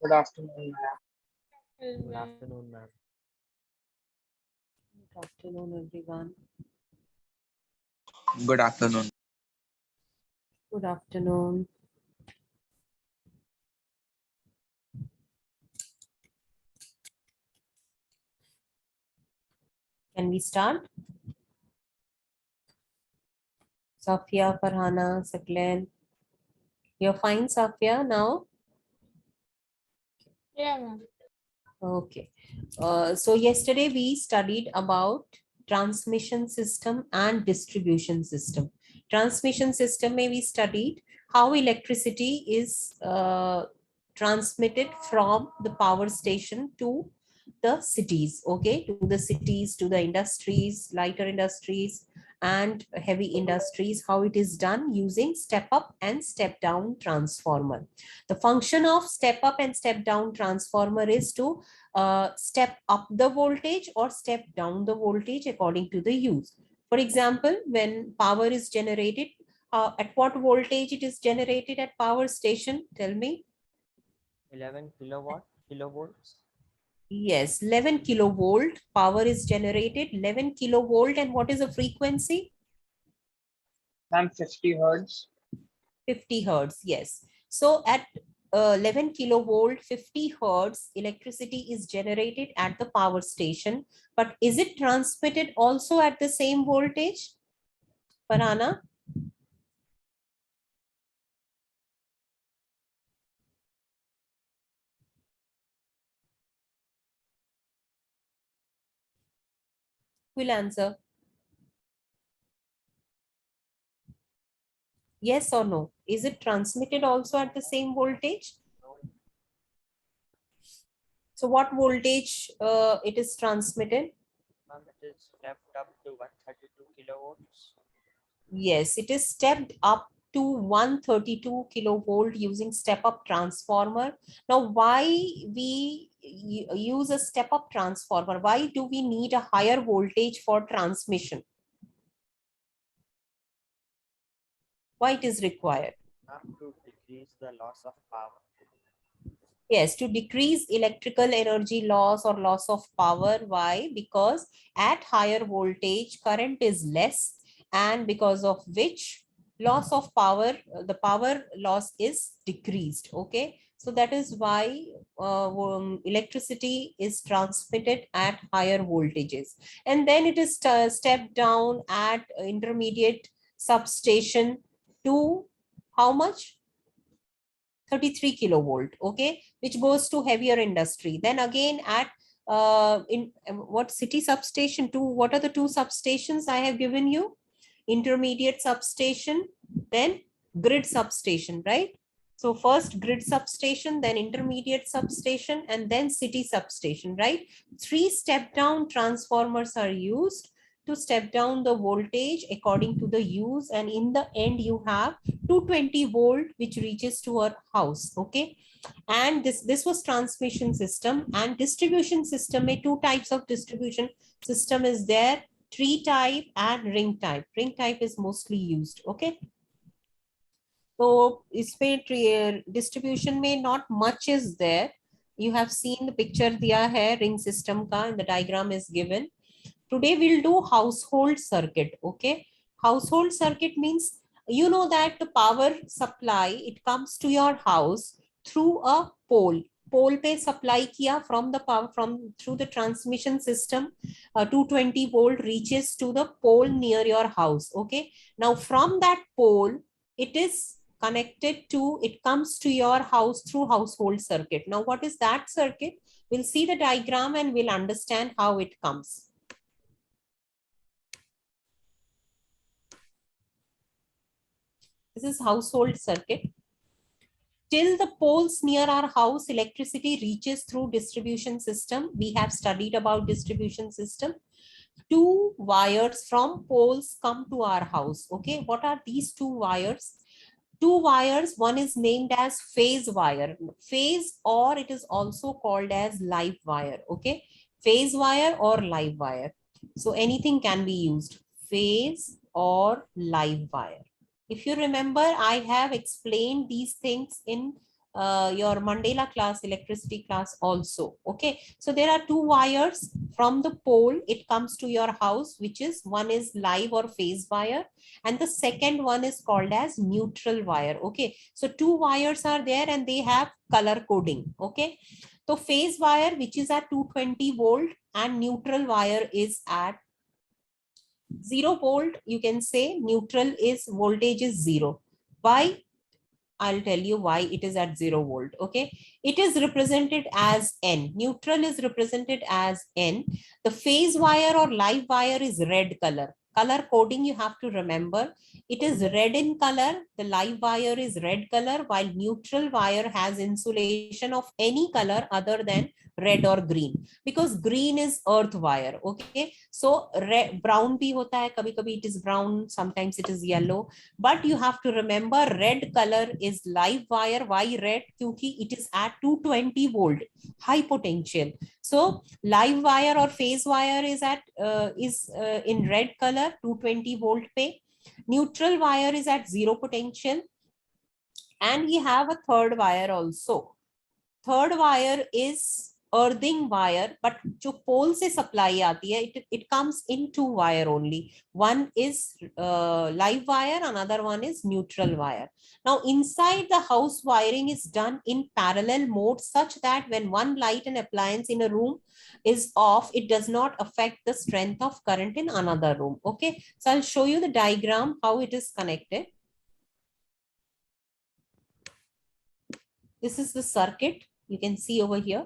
Good afternoon, ma'am. Good afternoon, ma'am. Good afternoon, everyone. Good afternoon. Good afternoon. Can we start? Safia, Farhana, Saklen. You're fine, Safia, now? Yeah, ma'am. Okay. So yesterday we studied about transmission system and distribution system. Transmission system may we studied how electricity is transmitted from the power station to the cities, okay, to the cities, to the industries, lighter industries and heavy industries, how it is done using step up and step down transformer. The function of step up and step down transformer is to step up the voltage or step down the voltage according to the use. For example, when power is generated, at what voltage it is generated at power station? Tell me. 11 kilovolts. Yes, 11 kilovolt power is generated, 11 kilovolt. And what is the frequency? Ma'am, 50 hertz. 50 hertz. Yes. So at 11 kilovolt, 50 hertz, electricity is generated at the power station. But is it transmitted also at the same voltage? Farhana? Will answer. Yes or no? Is it transmitted also at the same voltage? So what voltage it is transmitted? Ma'am, it is stepped up to 132 kilovolts. Yes, it is stepped up to 132 kilovolt using step up transformer. Now, why we use a step up transformer? Why do we need a higher voltage for transmission? Why it is required? Ma'am, to decrease the loss of power. Yes, to decrease electrical energy loss or loss of power. Why? Because at higher voltage, current is less, and because of which loss of power, the power loss is decreased. Okay. So that is why electricity is transmitted at higher voltages. And then it is stepped down at intermediate substation to how much? 33 kilovolt, okay, which goes to heavier industry. Then again at in what city substation, two, what are the two substations I have given you? Intermediate substation, then grid substation, right? So first grid substation, then intermediate substation, and then city substation, right? Three step down transformers are used to step down the voltage according to the use, and in the end you have 220 volt which reaches to our house, okay. And this was transmission system. And distribution system, में two types of distribution system is there: tree type and ring type. Ring type is mostly used, okay. So इसमें distribution में not much is there. You have seen the picture दिया है ring system का, and the diagram is given. Today we'll do household circuit, okay. Household circuit means, you know that the power supply, it comes to your house through a pole. Pole पे supply किया from the power, from through the transmission system, 220 volt reaches to the pole near your house, okay. Now from that pole, it is connected to, it comes to your house through household circuit. Now what is that circuit? We'll see the diagram and we'll understand how it comes. This is household circuit. Till the poles near our house, electricity reaches through distribution system. We have studied about distribution system. Two wires from poles come to our house. Okay, what are these two wires? Two wires, one is named as phase wire. Phase, or it is also called as live wire. Okay, phase wire or live wire. So anything can be used, phase or live wire. If you remember, I have explained these things in your Mandela class, electricity class also. Okay, so there are two wires from the pole. It comes to your house, which is one is live or phase wire, and the second one is called as neutral wire. Okay, so two wires are there and they have color coding. Okay, so phase wire, which is at 220 volt, and neutral wire is at 0 volt. You can say neutral is voltage is 0. Why? I'll tell you why it is at 0 volt. Okay, it is represented as N. Neutral is represented as N. The phase wire or live wire is red color. Color coding you have to remember. It is red in color. The live wire is red color, while neutral wire has insulation of any color other than red or green, because green is earth wire. Okay, so red, brown bhi hota hai, kabhi kabhi it is brown, sometimes it is yellow, but you have to remember red color is live wire. Why red? Kyunki it is at 220 volt, high potential. So live wire or phase wire is at in red color, 220 volt pe. Neutral wire is at 0 potential, and we have a third wire also. Third wire is earthing wire, but जो pole से supply आती है, it comes in two wire only. One is live wire, another one is neutral wire. Now inside the house, wiring is done in parallel mode, such that when one light and appliance in a room is off, it does not affect the strength of current in another room. Okay, so I'll show you the diagram how it is connected. This is the circuit. You can see over here.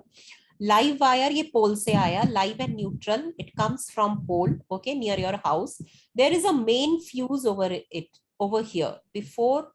Live wire ये pole से आया, live and neutral, it comes from pole, okay, near your house. There is a main fuse over it, over here, before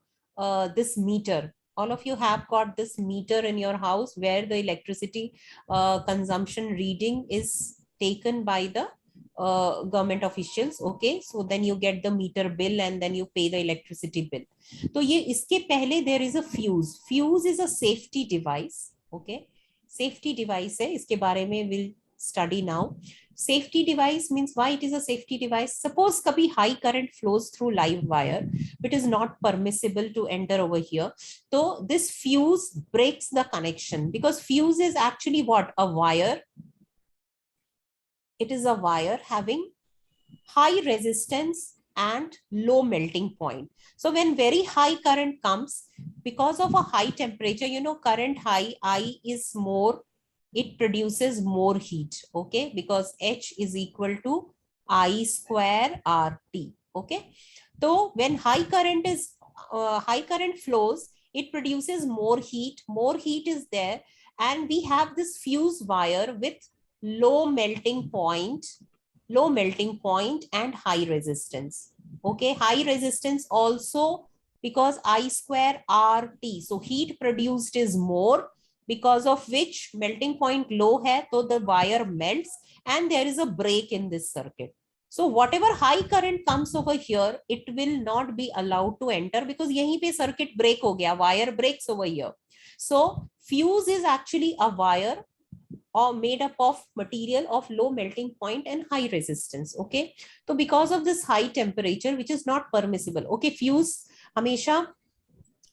this meter. All of you have got this meter in your house where the electricity consumption reading is taken by the government officials. Okay, so then you get the meter bill and then you pay the electricity bill. तो ये इसके पहले there is a fuse. Fuse is a safety device. Okay, safety device है, इसके बारे में we'll study now. Safety device means why it is a safety device. Suppose कभी high current flows through live wire, it is not permissible to enter over here. So this fuse breaks the connection, because fuse is actually what? A wire. It is a wire having high resistance and low melting point. So when very high current comes, because of a high temperature, you know, current high, I is more, it produces more heat. Okay, because H is equal to I square RT. Okay, so when high current is high current flows, it produces more heat. More heat is there, and we have this fuse wire with low melting point and high resistance. Okay, high resistance also because I square RT. So heat produced is more, because of which melting point low hai, so the wire melts and there is a break in this circuit. So whatever high current comes over here, it will not be allowed to enter, because yahi pe circuit break ho gaya, wire breaks over here. So fuse is actually a wire or made up of material of low melting point and high resistance. Okay, so because of this high temperature, which is not permissible. Okay, fuse hamesha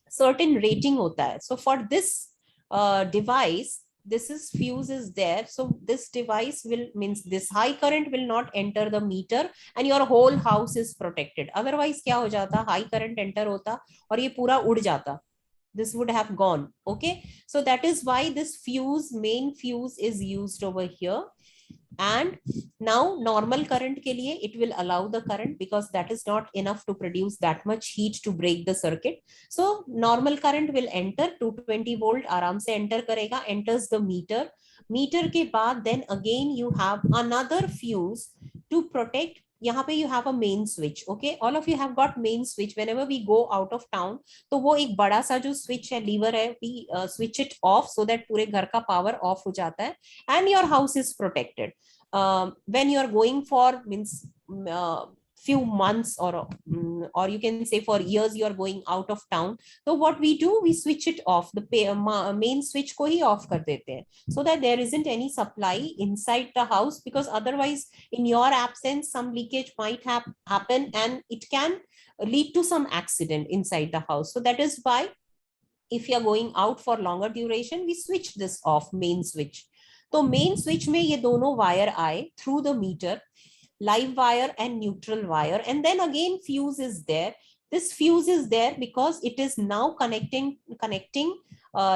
certain rating hota hai. So for this device, this is fuse is there, so this device will means this high current will not enter the meter and your whole house is protected. Otherwise kya ho jata, high current enter hota aur ye pura ud jata, this would have gone. Okay, so that is why this fuse, main fuse, is used over here. And now normal current ke liye it will allow the current, because that is not enough to produce that much heat to break the circuit. So normal current will enter, 220 volt आराम से enter करेगा, enters the meter. Meter के बाद then again you have another fuse to protect. यहाँ पे you have a main switch. Okay, all of you have got main switch. Whenever we go out of town, तो वो एक बड़ा सा जो switch है, lever है, we switch it off so that पूरे घर का power off हो जाता है and your house is protected. When you are going for means few months or you can say for years you are going out of town, so what we do, we switch it off, the main switch ko hi off kar dete hain, so that there isn't any supply inside the house, because otherwise in your absence some leakage might happen and it can lead to some accident inside the house. So that is why if you are going out for longer duration, we switch this off, main switch. तो main switch में ये दोनों wire आए through the meter, live wire and neutral wire, and then again fuse is there. This fuse is there because it is now connecting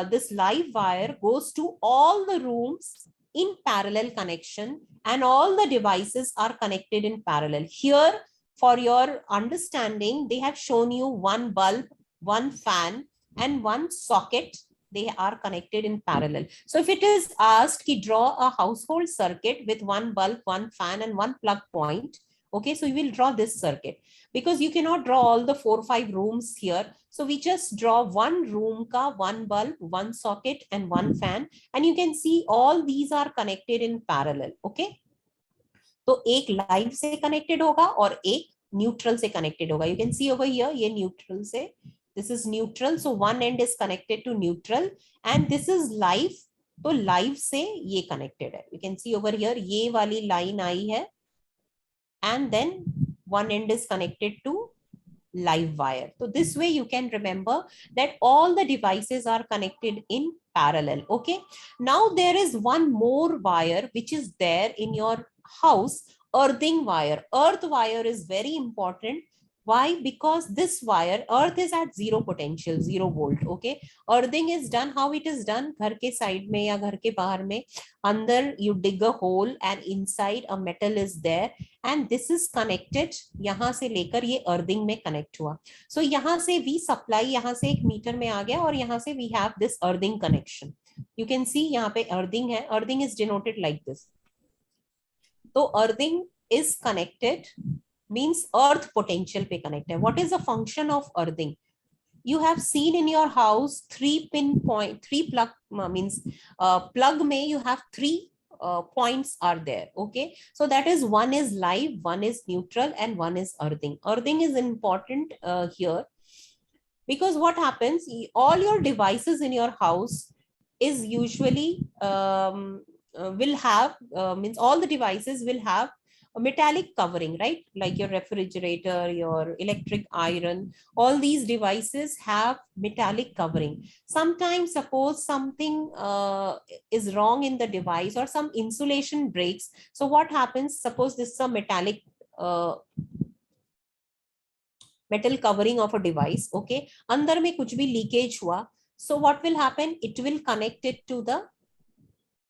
this live wire goes to all the rooms in parallel connection, and all the devices are connected in parallel. Here, for your understanding, they have shown you one bulb, one fan, and one socket. They are connected in parallel. So if it is asked to draw a household circuit with one bulb, one fan, and one plug point, okay, so you will draw this circuit because you cannot draw all the 4 or 5 rooms here. So we just draw one room ka, one bulb, one socket, and one fan, and you can see all these are connected in parallel. Okay, तो एक live से connected होगा और एक neutral से connected होगा. You can see over here, ये neutral से, this is neutral, so one end is connected to neutral, and this is live, तो live से ये connected है. You can see over here, ये वाली line आई है, and then one end is connected to live wire. So this way you can remember that all the devices are connected in parallel. Okay, now there is one more wire which is there in your house, earthing wire. Earth wire is very important. Why? Because this wire, earth is at zero potential, 0 volt. Okay, earthing is done. How it is done? घर के side में या घर के बाहर में, अंदर you dig a hole and inside a metal is there, and this is connected. यहाँ से लेकर ये earthing में connect हुआ. So यहाँ से we supply, यहाँ से एक मीटर में आ गया और यहाँ से we have this earthing connection. You can see यहाँ पे earthing है. Earthing is denoted like this. तो earthing is connected, means earth potential पे connect है. What is the function of earthing? You have seen in your house 3 pin point, 3 plug, means plug में you have 3 points are there. Okay, so that is, one is live, one is neutral, and one is earthing. Earthing is important here because what happens, all your devices in your house is usually will have means all the devices will have a metallic covering, right? Like your refrigerator, your electric iron, all these devices have metallic covering. Sometimes suppose something is wrong in the device or some insulation breaks. So what happens, suppose this is a metallic metal covering of a device. Okay, अंदर में कुछ भी leakage हुआ. So what will happen? It will connect it to the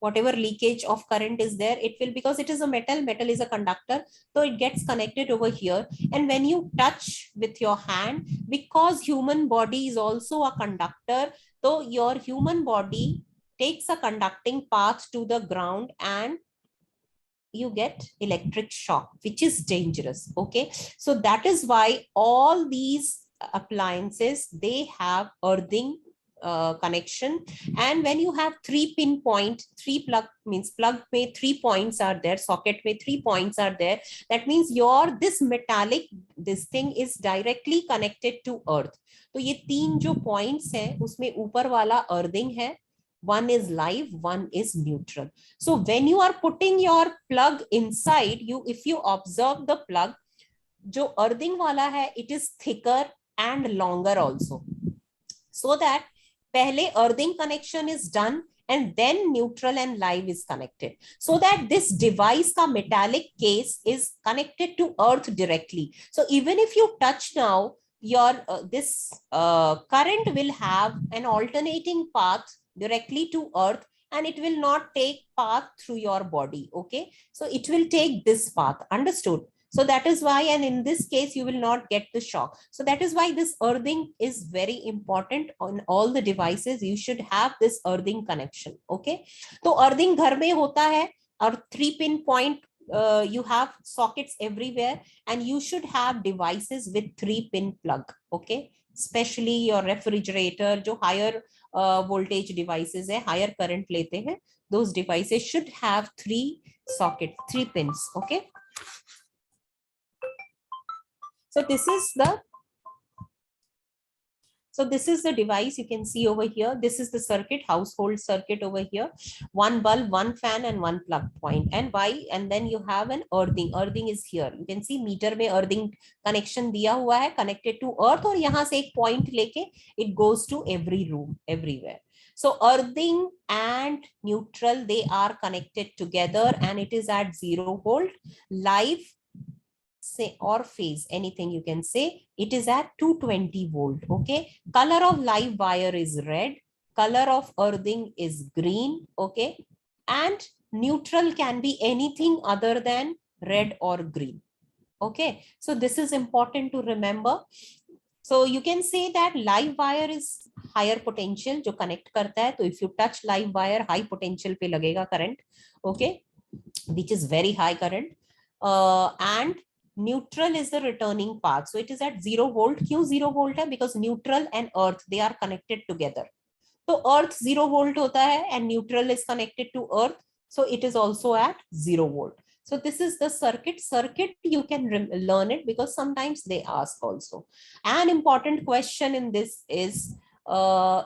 whatever leakage of current is there, it will, because it is a metal is a conductor, so it gets connected over here. And when you touch with your hand, because human body is also a conductor, so your human body takes a conducting path to the ground and you get electric shock, which is dangerous. Okay, so that is why all these appliances, they have earthing connection. And when you have 3 pin point, 3 plug, means plug में 3 points are there, socket में 3 points are there, that means your this metallic, this thing is directly connected to earth. तो ये 3 जो points हैं उसमें ऊपर वाला earthing है, one is live, one is neutral. So when you are putting your plug inside, you, if you observe the plug, जो earthing वाला है, it is thicker and longer also, so that पहले earthing connection is done and then neutral and live is connected, so that this device ka metallic case is connected to earth directly. So even if you touch now, your this current will have an alternating path directly to earth, and it will not take path through your body. Okay, so it will take this path. Understood? So that is why, and in this case, you will not get the shock. So that is why this earthing is very important on all the devices. You should have this earthing connection. Okay, so earthing घर में होता है और 3 pin point. You have sockets everywhere, and you should have devices with 3 pin plug. Okay, especially your refrigerator, जो higher voltage devices है, higher current लेते हैं, those devices should have 3 sockets, 3 pins. Okay. So this is So this is the device you can see over here. This is the circuit, household circuit over here. One bulb, one fan, and one plug point. And why? And then you have an earthing. Earthing is here. You can see meter में earthing connection दिया हुआ है, connected to earth, और यहाँ से एक point लेके it goes to every room, everywhere. So earthing and neutral, they are connected together, and it is at 0 volt. Live, say, or phase, anything you can say, it is at 220 volt. Okay, color of live wire is red, color of earthing is green. Okay, and neutral can be anything other than red or green. Okay, so this is important to remember. So you can say that live wire is higher potential, जो connect करता है. तो if you touch live wire, high potential पे लगेगा current. Okay, which is very high current. And neutral is the returning path. So it is at 0 volt. क्यों 0 volt है? Because neutral and earth, they are connected together. So earth 0 volt होता है and neutral is connected to earth. So it is also at 0 volt. So this is the circuit. Circuit, you can learn it because sometimes they ask also. An important question in this is,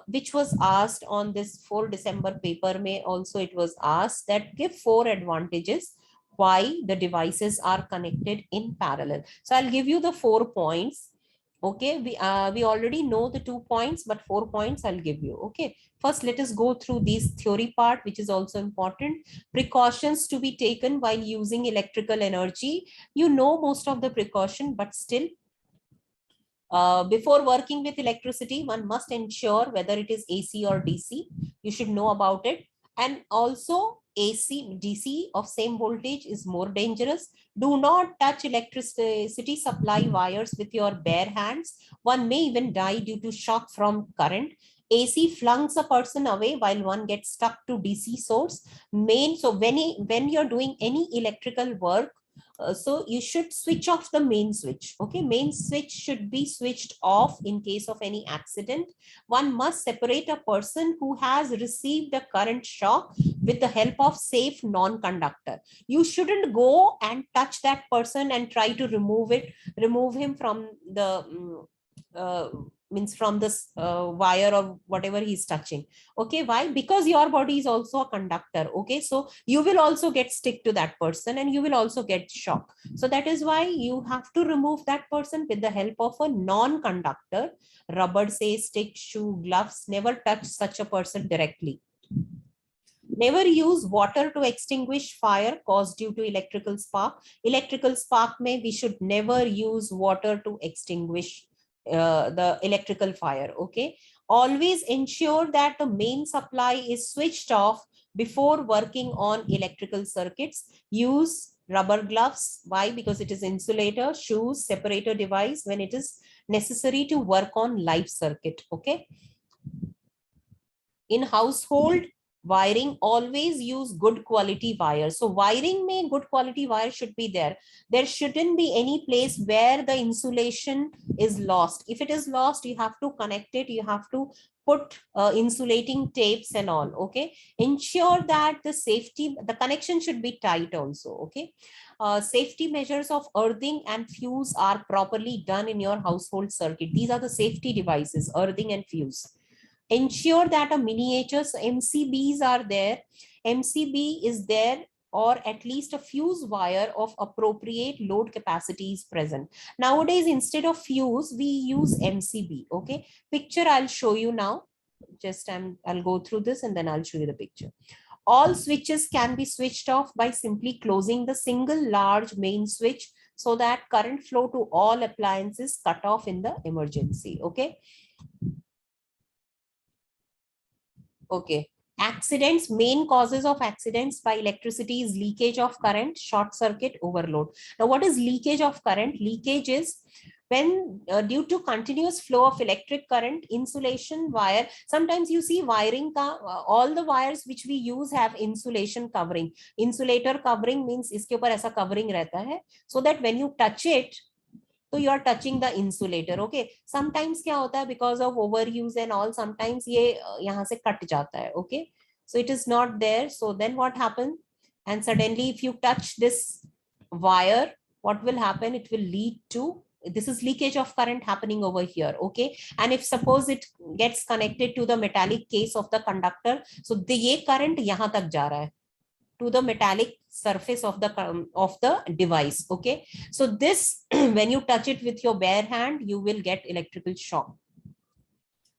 which was asked on this 4 December paper may also, it was asked that give 4 advantages why the devices are connected in parallel. So I'll give you the 4 points. Okay, we already know the 2 points, but 4 points I'll give you. Okay, first let us go through this theory part, which is also important. Precautions to be taken while using electrical energy. You know most of the precaution, but still, before working with electricity, one must ensure whether it is AC or DC. You should know about it. And also AC, DC of same voltage is more dangerous. Do not touch electricity supply wires with your bare hands. One may even die due to shock from current. AC flunks a person away while one gets stuck to DC source. So when you're doing any electrical work, so you should switch off the main switch. Okay, main switch should be switched off in case of any accident. One must separate a person who has received a current shock with the help of safe non-conductor. You shouldn't go and touch that person and try to remove him from the from this wire or whatever he's touching. Okay, why? Because your body is also a conductor. Okay, so you will also get stick to that person and you will also get shock. So that is why you have to remove that person with the help of a non-conductor. Rubber, say, stick, shoe, gloves. Never touch such a person directly. Never use water to extinguish fire caused due to electrical spark. Electrical spark may, we should never use water to extinguish the electrical fire. Okay, always ensure that the main supply is switched off before working on electrical circuits. Use rubber gloves. Why? Because it is insulator. Shoes, separator device when it is necessary to work on live circuit. Okay, in household wiring, always use good quality wire. So wiring may good quality wire should be there. There shouldn't be any place where the insulation is lost. If it is lost, you have to connect it. You have to put insulating tapes and all. Okay, ensure that the connection should be tight also. Okay, safety measures of earthing and fuse are properly done in your household circuit. These are the safety devices, earthing and fuse. Ensure that a miniature MCBs are there. MCB is there, or at least a fuse wire of appropriate load capacity is present. Nowadays, instead of fuse, we use MCB. Okay, picture I'll show you now. Just I'll go through this and then I'll show you the picture. All switches can be switched off by simply closing the single large main switch so that current flow to all appliances cut off in the emergency. Okay. Okay. Accidents, main causes of accidents by electricity is leakage of current, short circuit, overload. Now, what is leakage of current? Leakage is when due to continuous flow of electric current, insulation wire, sometimes you see wiring, all the wires which we use have insulation covering. Insulator covering means iske upar aisa covering rehta hai, so that when you touch it, so you are touching the insulator. Okay, sometimes क्या होता है, because of overuse and all, sometimes ये यहाँ से cut जाता है. Okay, so it is not there. So then what happens? And suddenly if you touch this wire, what will happen? It will lead to this is leakage of current happening over here. Okay, and if suppose it gets connected to the metallic case of the conductor, so the ye current yahan tak ja raha hai, to the metallic surface of the device. Okay, so this when you touch it with your bare hand, you will get electrical shock.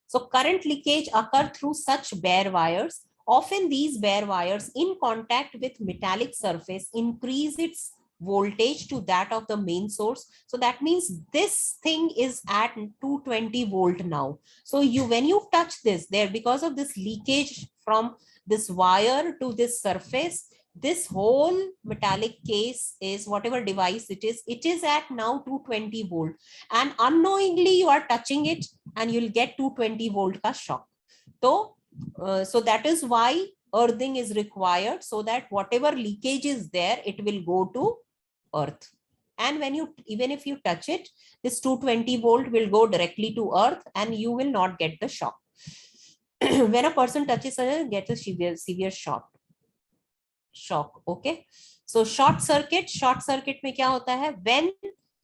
So current leakage occur through such bare wires. Often these bare wires in contact with metallic surface increase its voltage to that of the main source. So that means this thing is at 220 volt now. So when you touch this there, because of this leakage from this wire to this surface, this whole metallic case is, whatever device it is at now 220 volt, and unknowingly you are touching it and you'll get 220 volt ka shock. So that is why earthing is required, so that whatever leakage is there, it will go to earth. And when you, even if you touch it, this 220 volt will go directly to earth and you will not get the shock. When a person touches it, gets a severe shock. Okay, so short circuit में क्या होता है, when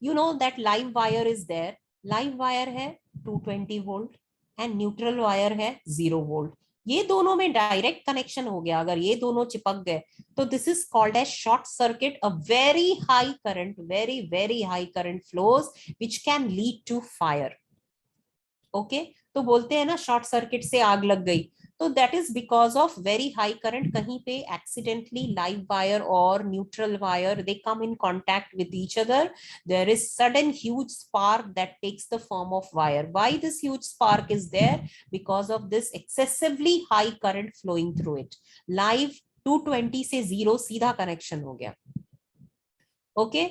you know that live wire is there, live wire है 220 volt and neutral wire है 0 volt, ये दोनों में direct connection हो गया, अगर ये दोनों चिपक गए तो this is called as short circuit. A very high current, very high current flows which can lead to fire. Okay, तो बोलते हैं ना शॉर्ट सर्किट से आग लग गई, तो that is because of very high current. कहीं पे एक्सीडेंटली लाइव वायर और neutral wire they come in contact with each other, there is sudden huge spark that takes the form of wire. Why this huge spark is there? Because of this excessively high current flowing through it. Live 220 से 0 सीधा connection हो गया. Okay,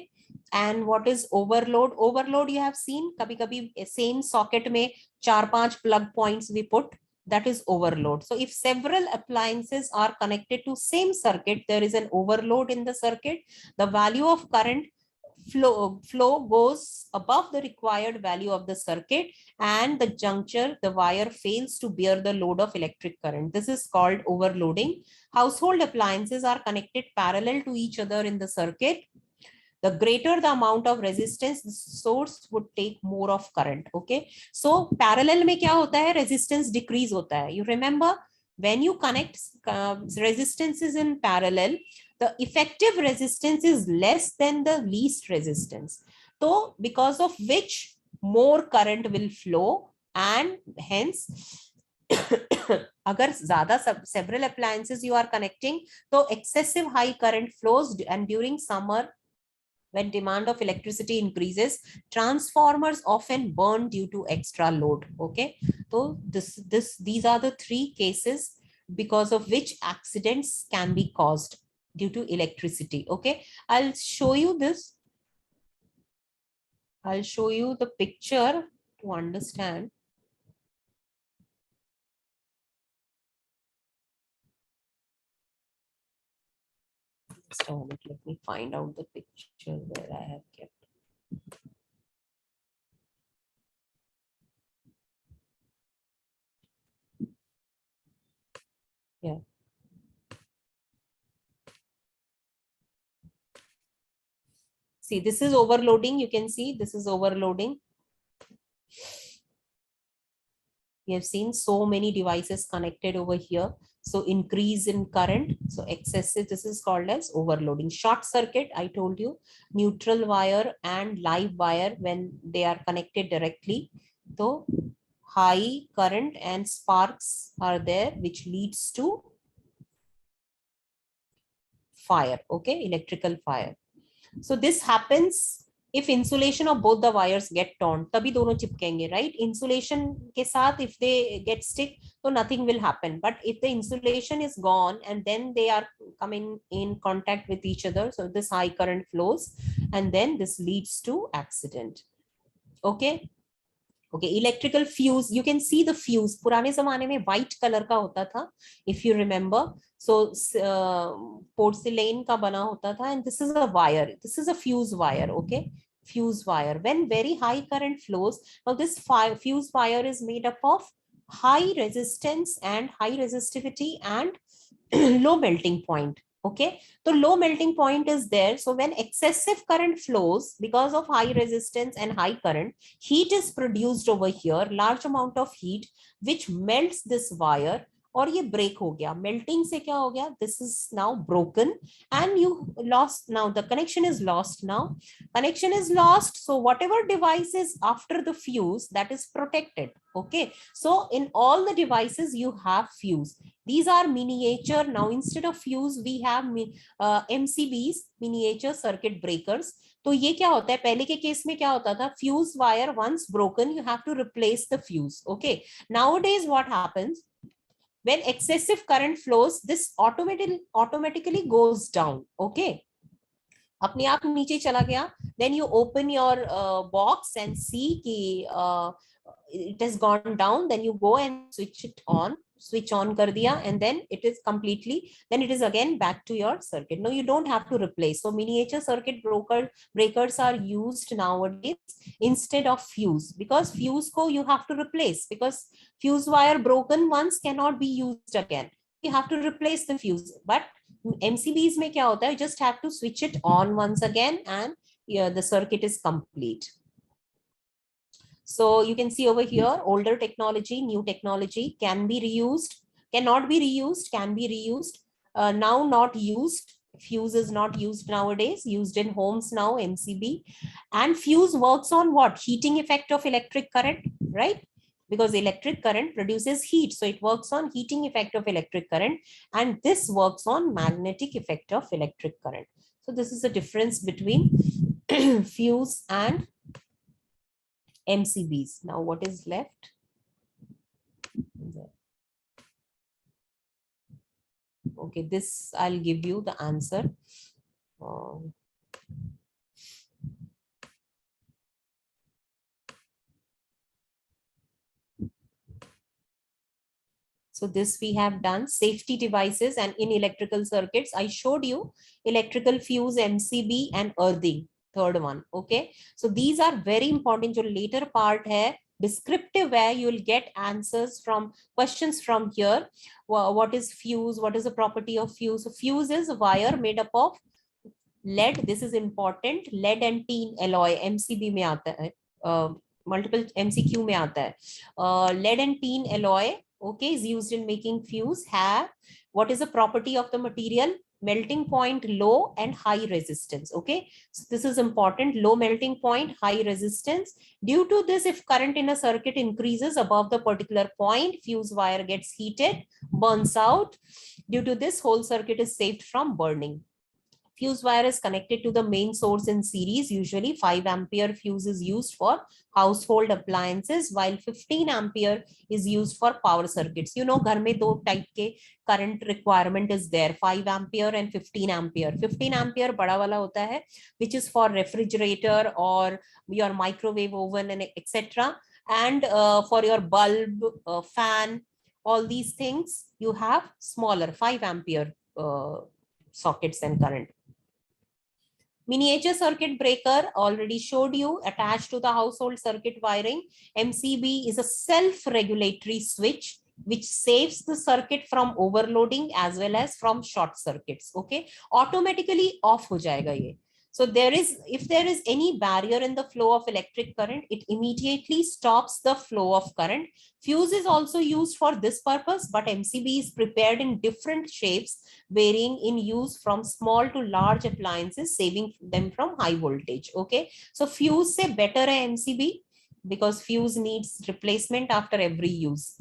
and what is overload? Overload you have seen, kabhi kabhi same socket mein 4-5 plug points we put, that is overload. So if several appliances are connected to same circuit, there is an overload in the circuit. The value of current flow goes above the required value of the circuit, and the juncture, the wire fails to bear the load of electric current. This is called overloading. Household appliances are connected parallel to each other in the circuit. The greater the amount of resistance, the source would take more of current. Okay, so parallel में क्या होता है, resistance decrease होता है. You remember when you connect resistances in parallel, the effective resistance is less than the least resistance. So because of which more current will flow, and hence अगर ज्यादा several appliances you are connecting, तो excessive high current flows, and during summer when demand of electricity increases, transformers often burn due to extra load. Okay, so these are the 3 cases because of which accidents can be caused due to electricity. Okay, I'll show you this. I'll show you the picture to understand. Just a moment, let me find out the picture where I have kept. Yeah. See, this is overloading. You can see this is overloading. We have seen so many devices connected over here. So increase in current, so excessive, this is called as overloading. Short circuit, I told you, neutral wire and live wire, when they are connected directly, so high current and sparks are there, which leads to fire. Okay, electrical fire. So this happens if insulation of both the wires get torn, तभी दोनों चिपकेंगे, right? Insulation के साथ if they get stick, so nothing will happen. But if the insulation is gone and then they are coming in contact with each other, so this high current flows, and then this leads to accident. Okay. Okay, electrical fuse, you can see the fuse. पुराने जमाने में white color का होता था, if you remember. So porcelain का बना होता था, and this is a wire. This is a fuse wire. Okay, fuse wire. When very high current flows, now this fuse wire is made up of high resistance and high resistivity and low melting point. Okay, so low melting point is there. So when excessive current flows because of high resistance and high current, heat is produced over here, large amount of heat, which melts this wire. और ये break हो गया, melting से क्या हो गया, this is now broken and you lost, now the connection is lost. Now connection is lost, so whatever device is after the fuse, that is protected. Okay, so in all the devices you have fuse. These are miniature. Now instead of fuse we have MCBs, miniature circuit breakers. तो ये क्या होता है, पहले के case में क्या होता था, fuse wire once broken you have to replace the fuse. Okay, nowadays what happens, when excessive current flows, this automatically goes down. Okay, अपने आप नीचे चला गया. Then you open your box and see कि it has gone down. Then you go and switch on कर दिया, and then it is completely, then it is again back to your circuit. No, you don't have to replace. So miniature circuit breakers are used nowadays instead of fuse, because fuse को you have to replace, because fuse wire broken once cannot be used again. You have to replace the fuse. But MCBs में क्या होता है, you just have to switch it on once again and the circuit is complete. So you can see over here, older technology, new technology, can be reused, cannot be reused, can be reused. Now not used. Fuse is not used nowadays, used in homes now, MCB. And fuse works on what? Heating effect of electric current, right? Because electric current produces heat. So it works on heating effect of electric current, and this works on magnetic effect of electric current. So this is the difference between fuse and MCBs. Now what is left? Okay, this I'll give you the answer. So this we have done. Safety devices and in electrical circuits, I showed you electrical fuse, MCB and earthing, third one. Okay, so these are very important. जो later part है descriptive, where you will get answers from questions from here. What is fuse? What is the property of fuse? So fuse is a wire made up of lead. This is important. Lead and tin alloy. MCB में आता है, multiple MCQ में आता है. Lead and tin alloy, okay, is used in making fuse. Have, what is the property of the material? Melting point low and high resistance. Okay, so this is important. Low melting point, high resistance. Due to this, if current in a circuit increases above the particular point, fuse wire gets heated, burns out. Due to this, whole circuit is saved from burning. Fuse wire is connected to the main source in series. Usually 5 ampere fuse is used for household appliances, while 15 ampere is used for power circuits. You know, घर में दो type के current requirement is there, 5 ampere and 15 ampere. 15 ampere बड़ा वाला होता है, which is for refrigerator or your microwave oven and etc. And for your bulb, fan, all these things, you have smaller 5 ampere sockets and current. Miniature circuit breaker, already showed you, attached to the household circuit wiring. MCB is a self-regulatory switch which saves the circuit from overloading as well as from short circuits. Okay, automatically off ho jayega ye. So if there is any barrier in the flow of electric current, it immediately stops the flow of current. Fuse is also used for this purpose, but MCB is prepared in different shapes, varying in use from small to large appliances, saving them from high voltage. Okay, so fuse se better hai MCB, because fuse needs replacement after every use.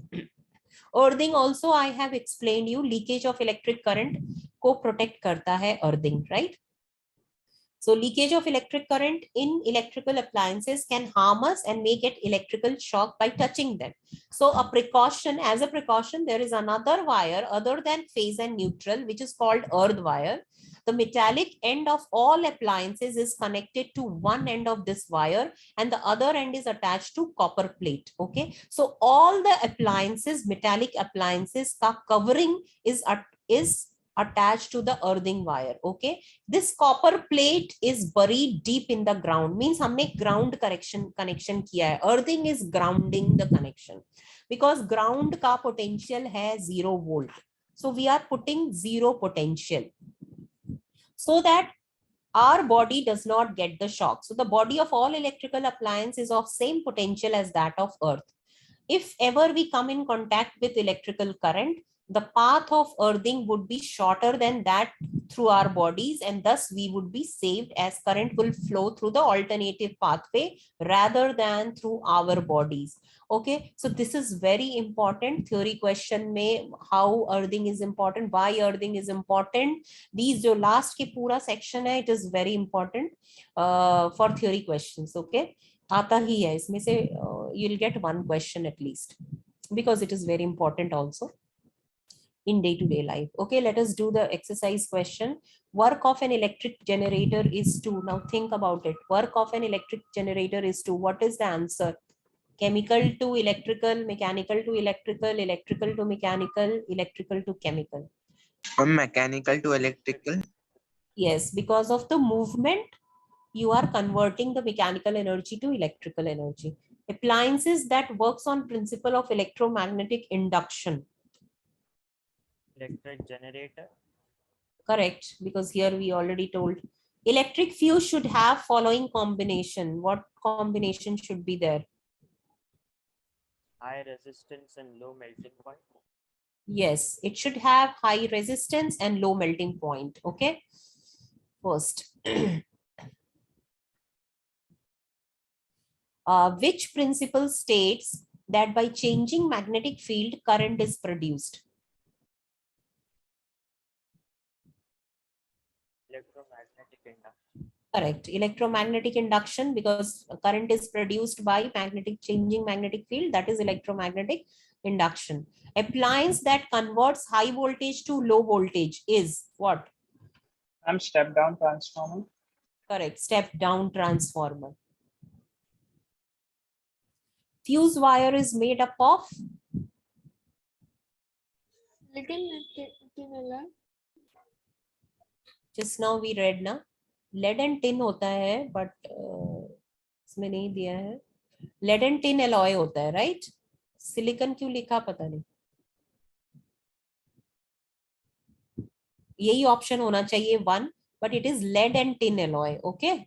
Earthing also I have explained you, leakage of electric current ko protect karta hai earthing, right? So leakage of electric current in electrical appliances can harm us and may get electrical shock by touching them. So as a precaution, there is another wire other than phase and neutral, which is called earth wire. The metallic end of all appliances is connected to one end of this wire and the other end is attached to copper plate. Okay, so all the appliances, metallic appliances ka covering is attached to the earthing wire. Okay, this copper plate is buried deep in the ground, means हमने ground connection किया है. Earthing is grounding the connection, because ground का potential है 0 volt. So we are putting 0 potential. so that our body does not get the shock. So the body of all electrical appliance is of same potential as that of earth. If ever we come in contact with electrical current, the path of earthing would be shorter than that through our bodies, and thus we would be saved, as current will flow through the alternative pathway rather than through our bodies. Okay, so this is very important. Theory question में how earthing is important, why earthing is important, these जो last के पूरा section है, it is very important for theory questions. Okay, आता ही है इसमें से, you'll get one question at least, because it is very important also in day-to-day life. Okay, let us do the exercise question. Work of an electric generator is 2. Now think about it. Work of an electric generator is 2. What is the answer? Chemical to electrical, mechanical to electrical, electrical to mechanical, electrical to chemical. From mechanical to electrical. Yes, because of the movement, you are converting the mechanical energy to electrical energy. Appliances that works on principle of electromagnetic induction. Electric generator. Correct, because here we already told. Electric fuse should have following combination. What combination should be there? High resistance and low melting point. Yes, it should have high resistance and low melting point. Okay, first. Which principle states that by changing magnetic field, current is produced? Electromagnetic induction. Correct. Electromagnetic induction, because current is produced by changing magnetic field, that is electromagnetic induction. Appliance that converts high voltage to low voltage is what? Step down transformer. Correct. Step down transformer. Fuse wire is made up of? Just now we read ना, lead and tin होता है, but इसमें नहीं दिया है. Lead and tin alloy होता है, right? Silicon क्यों लिखा पता नहीं. यही ऑप्शन होना चाहिए 1, but it is lead and tin alloy. Okay.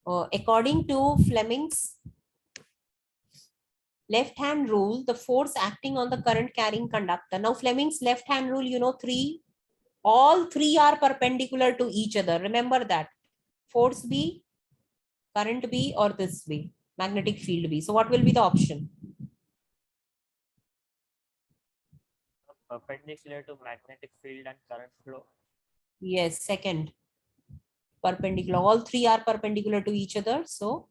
According to Fleming's left hand rule, the force acting on the current carrying conductor. Now Fleming's left hand rule, you know, all three are perpendicular to each other. Remember that. Force B, current B, or this B, magnetic field B. So what will be the option? Perpendicular to magnetic field and current flow. Yes, second. Perpendicular. All three are perpendicular to each other. So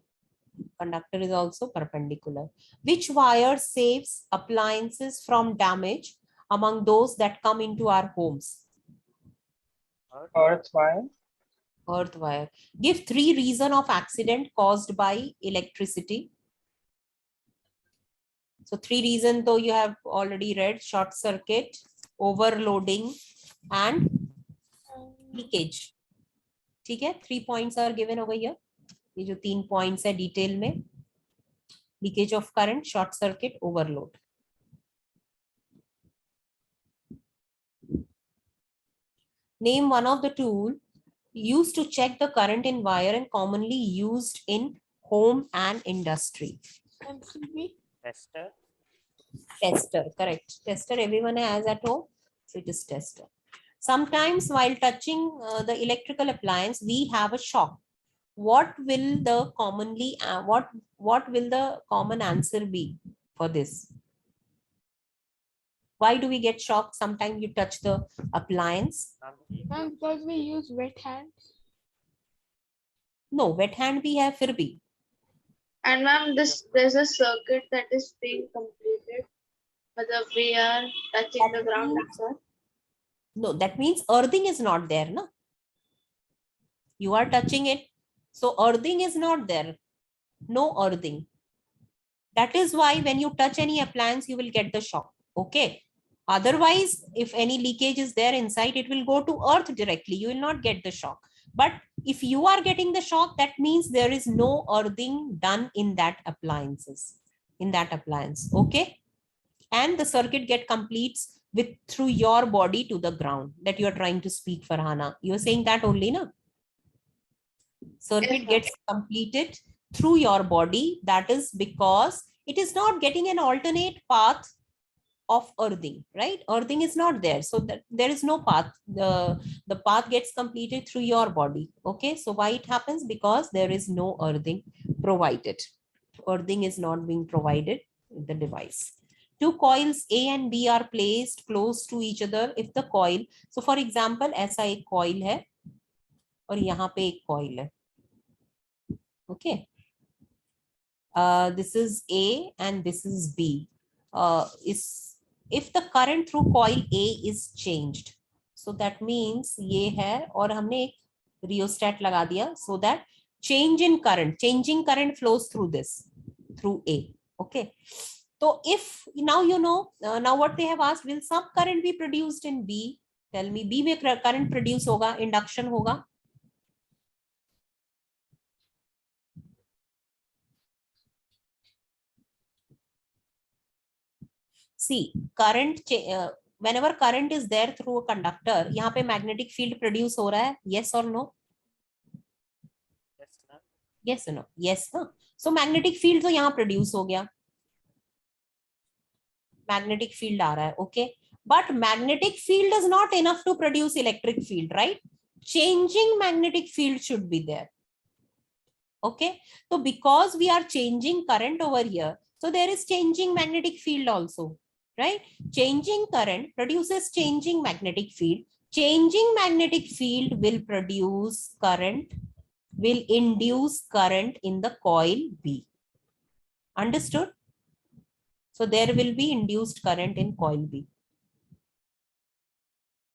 conductor is also perpendicular. Which wire saves appliances from damage among those that come into our homes? Earth wire. Earth wire. Give 3 reasons of accident caused by electricity. So 3 reasons though you have already read: short circuit, overloading, and leakage. ठीक है, 3 points are given over here. ये जो 3 points है detail में: leakage of current, short circuit, overload. Name one of the tool used to check the current in wire and commonly used in home and industry. Tester. Tester, correct. Tester everyone has at home, so it is tester. Sometimes while touching the electrical appliance, we have a shock. What will the what will the common answer be for this? Why do we get shocked? Sometimes you touch the appliance. Because we use wet hands. No, wet hand we have fir bhi. And ma'am, there's a circuit that is being completed, but we are touching the ground. No, that means earthing is not there, no? You are touching it, so earthing is not there. No earthing. That is why when you touch any appliance, you will get the shock. Okay. Otherwise, if any leakage is there inside, it will go to earth directly. You will not get the shock. But if you are getting the shock, that means there is no earthing done in that appliance. Okay. and the circuit get completes with through your body to the ground that you are trying to speak, Farhana. You are saying that only, na? Circuit Yes, ma'am. gets completed through your body. That is because it is not getting an alternate path of earthing, right? Earthing is not there, so that there is no path. The path gets completed through your body. Okay, so why it happens? Because there is no earthing provided. Earthing is not being provided in the device. Two coils A and B are placed close to each other. If the coil, so for example, ऐसा एक coil है और यहाँ पे एक coil है. Okay, this is A and this is B. Is if the current through coil A is changed, so that means ये है और हमने एक rheostat लगा दिया so that changing current flows through this, through A. Okay, so if now you know, now what they have asked, will some current be produced in B? Tell me, B में current produce होगा, induction होगा. See, current, whenever current is there through a conductor, यहाँ पे magnetic field produce हो रहा है, yes or no? Yes, ma'am. Yes or no? Yes, ना? So magnetic field तो यहाँ produce हो गया. Magnetic field आ रहा है, okay? But magnetic field is not enough to produce electric field, right? Changing magnetic field should be there. Okay, so because we are changing current over here, so there is changing magnetic field also, right? Changing current produces changing magnetic field. Changing magnetic field will produce current, will induce current in the coil B. Understood? So there will be induced current in coil B.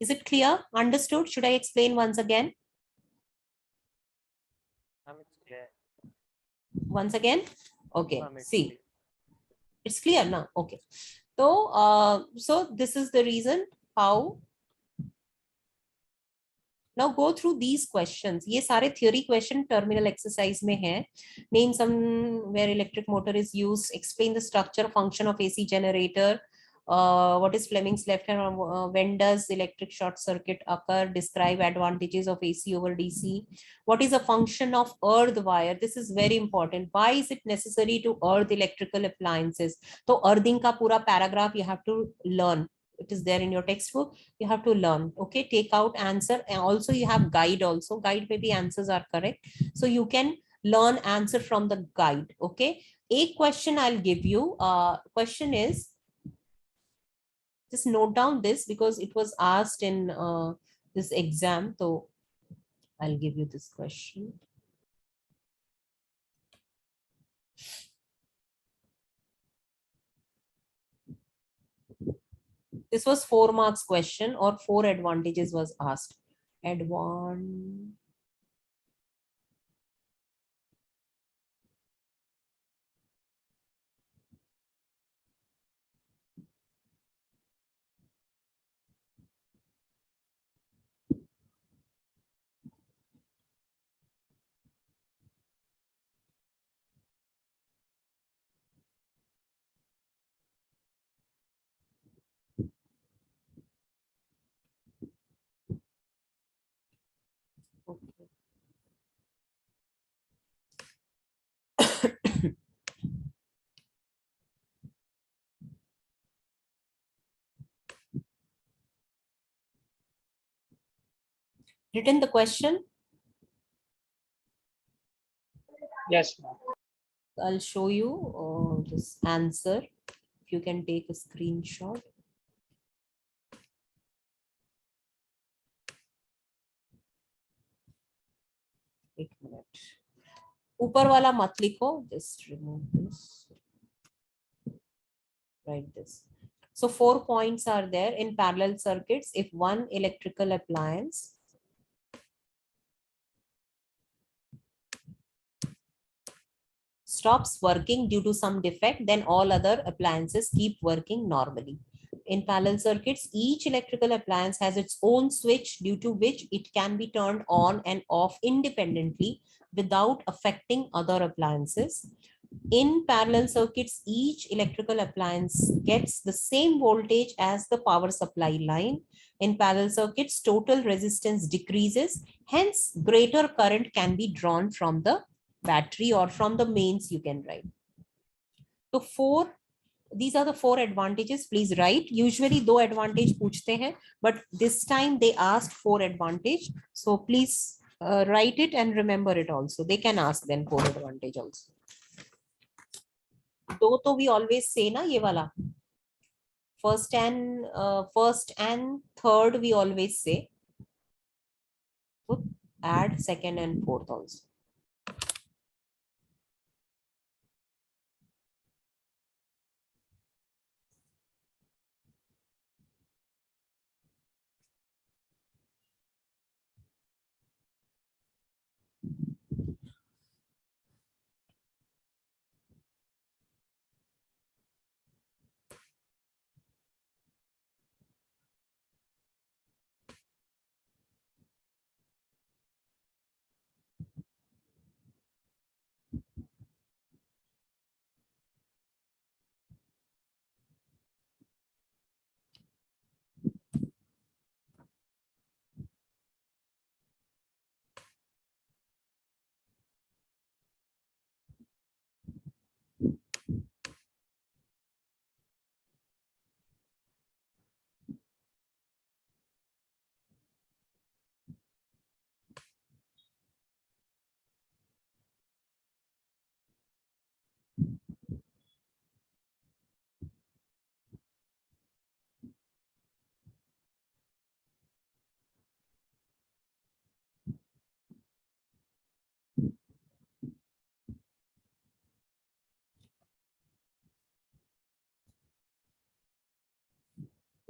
Is it clear? Understood? Should I explain once again? Ma'am, it's clear. Once again? Okay, Ma'am, it's see. clear. It's clear now. Okay. So, so this is the reason how. Now go through these questions. ये सारे theory question terminal exercise में है. Name some where electric motor is used. Explain the structure function of AC generator. What is Fleming's left hand? When does electric short circuit occur? Describe advantages of AC over DC. What is a function of earth wire? This is very important. Why is it necessary to earth electrical appliances? So earthing ka pura paragraph you have to learn. It is there in your textbook. You have to learn. Okay, take out answer, and also you have guide also. Guide maybe answers are correct. So you can learn answer from the guide. Okay, a question I'll give you. Question is, just note down this because it was asked in this exam. So I'll give you this question. This was 4 marks question or 4 advantages was asked. Okay. Written the question? Yes, ma'am. I'll show you this answer. If you can take a screenshot. एक minute, ऊपर वाला मत लिखो, just remove this, write this. So 4 points are there in parallel circuits. If one electrical appliance stops working due to some defect, then all other appliances keep working normally. In parallel circuits, each electrical appliance has its own switch due to which it can be turned on and off independently without affecting other appliances. In parallel circuits, each electrical appliance gets the same voltage as the power supply line. In parallel circuits, total resistance decreases, hence greater current can be drawn from the battery or from the mains, you can write. So these are the 4 advantages. Please write. Usually 2 advantage पूछते हैं, but this time they asked 4 advantage. So please write it and remember it also. They can ask then 4 advantage also. 2 तो we always say ना ये वाला. First and third we always say. So add second and fourth also.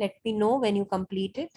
Let me know when you complete it.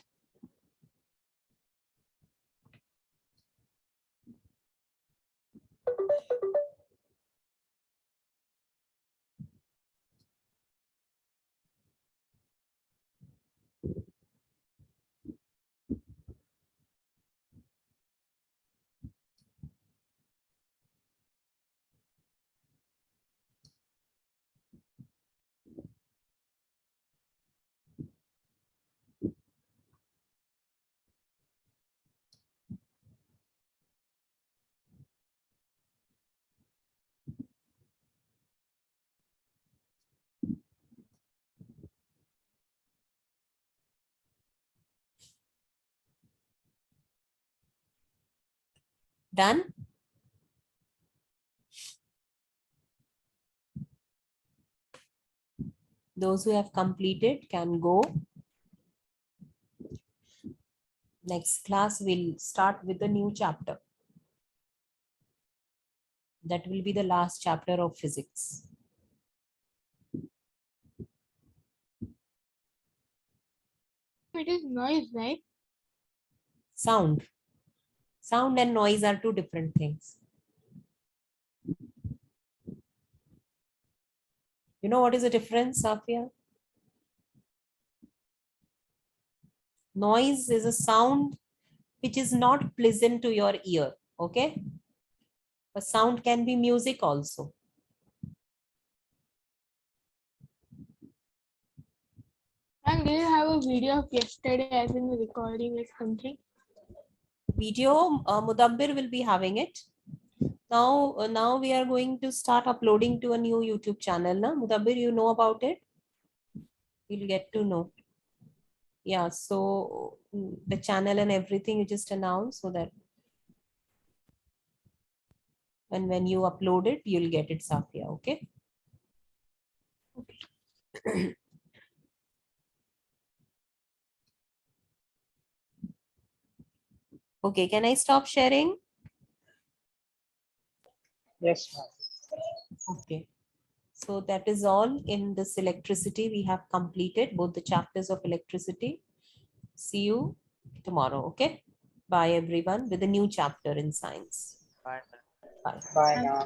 Done? Those who have completed can go. Next class we'll start with a new chapter. That will be the last chapter of physics. It is noise, right? Sound. Sound and noise are 2 different things. You know what is the difference, Safia? Noise is a sound which is not pleasant to your ear. Okay. A sound can be music also. And do you have a video of yesterday as in the recording or something? Video, Mudabbir will be having it. Now we are going to start uploading to a new YouTube channel. Na? Mudabbir, you know about it? You'll get to know. Yeah, so the channel and everything you just announce so that and when you upload it, you'll get it, Safia, okay? Okay, can I stop sharing? Yes, ma'am. Okay. So that is all in this electricity. We have completed both the chapters of electricity. See you tomorrow, okay? Bye everyone with a new chapter in science. Bye. Bye. Bye now.